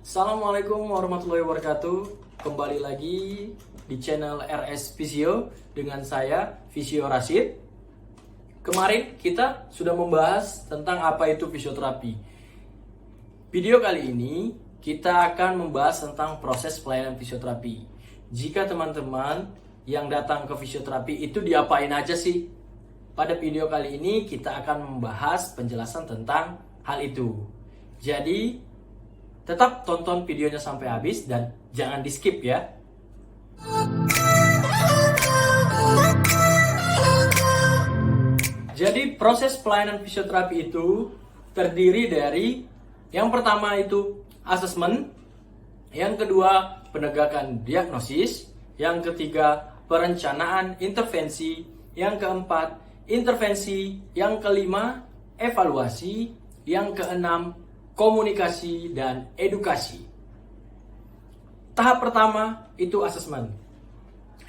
Assalamualaikum warahmatullahi wabarakatuh. Kembali lagi di channel RS Visio dengan saya Visio Rashid. Kemarin kita sudah membahas tentang apa itu fisioterapi. Video kali ini kita akan membahas tentang proses pelayanan fisioterapi. Jika teman-teman yang datang ke fisioterapi itu diapain aja sih? Pada video kali ini kita akan membahas penjelasan tentang hal itu. Jadi tetap tonton videonya sampai habis dan jangan di skip ya. Jadi proses pelayanan fisioterapi itu terdiri dari yang pertama itu asesmen, yang kedua penegakan diagnosis, yang ketiga perencanaan intervensi, yang keempat intervensi, yang kelima evaluasi, yang keenam komunikasi dan edukasi. Tahap pertama itu asesmen.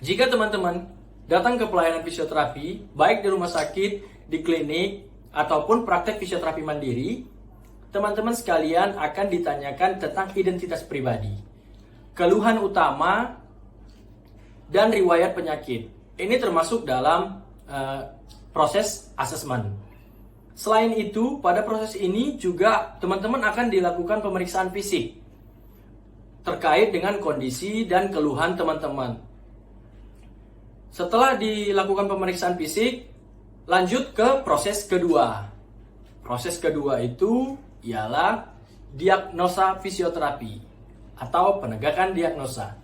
Jika teman-teman datang ke pelayanan fisioterapi, baik di rumah sakit, di klinik, ataupun praktek fisioterapi mandiri, teman-teman sekalian akan ditanyakan tentang identitas pribadi, keluhan utama, dan riwayat penyakit. Ini termasuk dalam proses asesmen. Selain itu, pada proses ini juga teman-teman akan dilakukan pemeriksaan fisik terkait dengan kondisi dan keluhan teman-teman. Setelah dilakukan pemeriksaan fisik, lanjut ke proses kedua. Proses kedua itu ialah diagnosa fisioterapi atau penegakan diagnosa.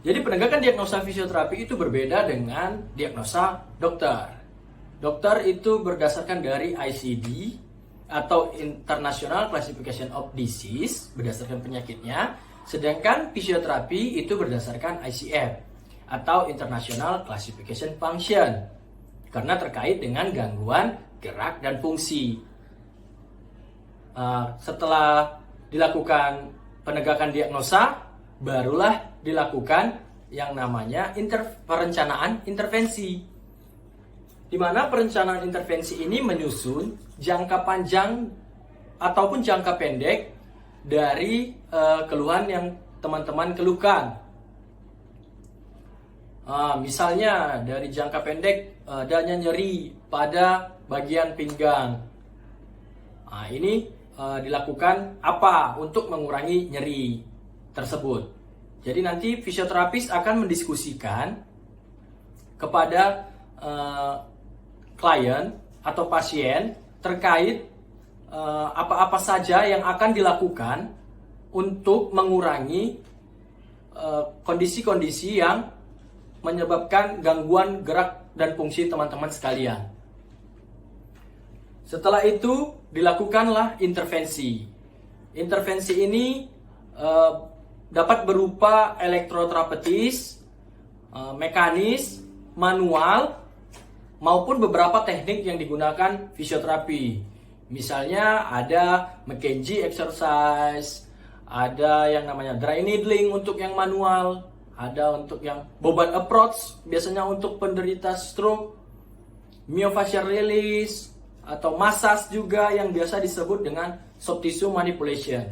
Jadi penegakan diagnosa fisioterapi itu berbeda dengan diagnosa dokter. Dokter itu berdasarkan dari ICD atau International Classification of Disease, berdasarkan penyakitnya. Sedangkan fisioterapi itu berdasarkan ICF atau International Classification Function, karena terkait dengan gangguan gerak dan fungsi. Setelah dilakukan penegakan diagnosa, barulah dilakukan yang namanya perencanaan intervensi, di mana perencanaan intervensi ini menyusun jangka panjang ataupun jangka pendek dari keluhan yang teman-teman keluhkan. Misalnya dari jangka pendek adanya nyeri pada bagian pinggang. Ini dilakukan apa untuk mengurangi nyeri tersebut. Jadi nanti fisioterapis akan mendiskusikan kepada klien atau pasien terkait apa-apa saja yang akan dilakukan untuk mengurangi kondisi-kondisi yang menyebabkan gangguan gerak dan fungsi teman-teman sekalian. Setelah itu dilakukanlah intervensi. Intervensi ini dapat berupa elektroterapeutis, mekanis, manual, maupun beberapa teknik yang digunakan fisioterapi. Misalnya ada McKenzie exercise, ada yang namanya dry needling untuk yang manual, ada untuk yang bobot approach biasanya untuk penderita stroke, myofascial release, atau massage juga yang biasa disebut dengan soft tissue manipulation.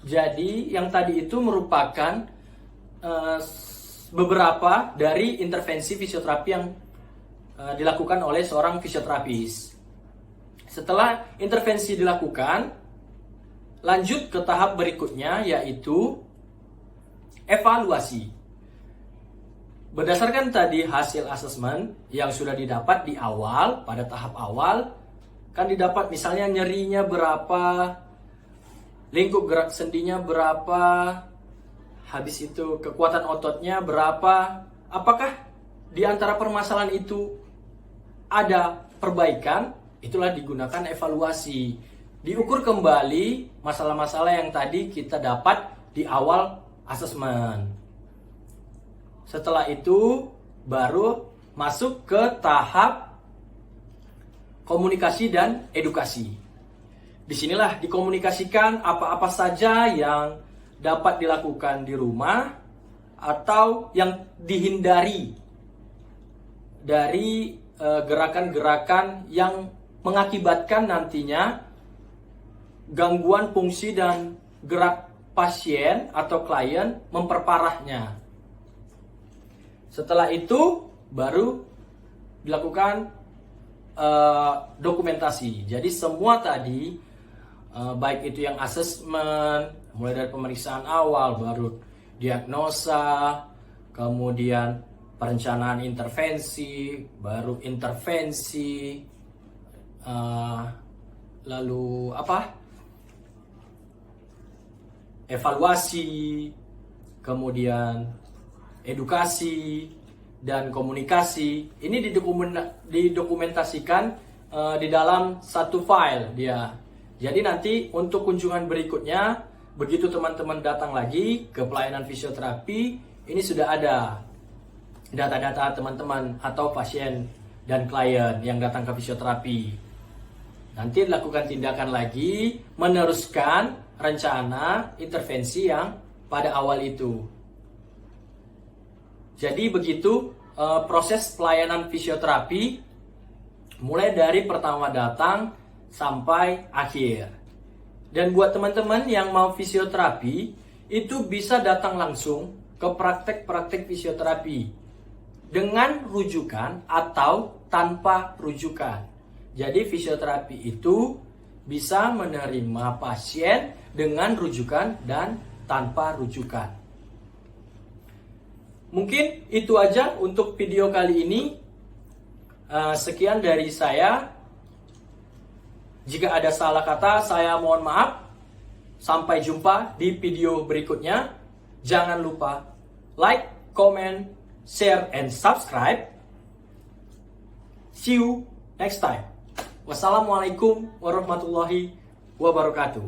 Jadi yang tadi itu merupakan beberapa dari intervensi fisioterapi yang dilakukan oleh seorang fisioterapis. Setelah intervensi dilakukan, lanjut ke tahap berikutnya, yaitu evaluasi. Berdasarkan tadi hasil asesmen yang sudah didapat di awal, pada tahap awal kan didapat misalnya nyerinya berapa, lingkup gerak sendinya berapa, habis itu kekuatan ototnya berapa, apakah di antara permasalahan itu ada perbaikan, itulah digunakan evaluasi. Diukur kembali masalah-masalah yang tadi kita dapat di awal asesmen. Setelah itu baru masuk ke tahap komunikasi dan edukasi. Disinilah dikomunikasikan apa-apa saja yang dapat dilakukan di rumah atau yang dihindari dari gerakan-gerakan yang mengakibatkan nantinya gangguan fungsi dan gerak pasien atau klien memperparahnya. Setelah itu baru dilakukan dokumentasi. Jadi semua tadi, baik itu yang asesmen, mulai dari pemeriksaan awal, baru diagnosa, kemudian perencanaan intervensi, baru intervensi, lalu evaluasi, kemudian edukasi dan komunikasi. Ini didokumentasikan di dalam satu file dia. Jadi nanti untuk kunjungan berikutnya, begitu teman-teman datang lagi ke pelayanan fisioterapi, ini sudah ada data-data teman-teman atau pasien dan klien yang datang ke fisioterapi. Nanti dilakukan tindakan lagi, meneruskan rencana intervensi yang pada awal itu. Jadi begitu proses pelayanan fisioterapi mulai dari pertama datang sampai akhir. Dan buat teman-teman yang mau fisioterapi, itu bisa datang langsung ke praktek-praktek fisioterapi dengan rujukan atau tanpa rujukan. Jadi fisioterapi itu bisa menerima pasien dengan rujukan dan tanpa rujukan. Mungkin itu aja untuk video kali ini. Sekian dari saya. Jika ada salah kata, saya mohon maaf. Sampai jumpa di video berikutnya. Jangan lupa like, comment, share, and subscribe. See you next time. Wassalamualaikum warahmatullahi wabarakatuh.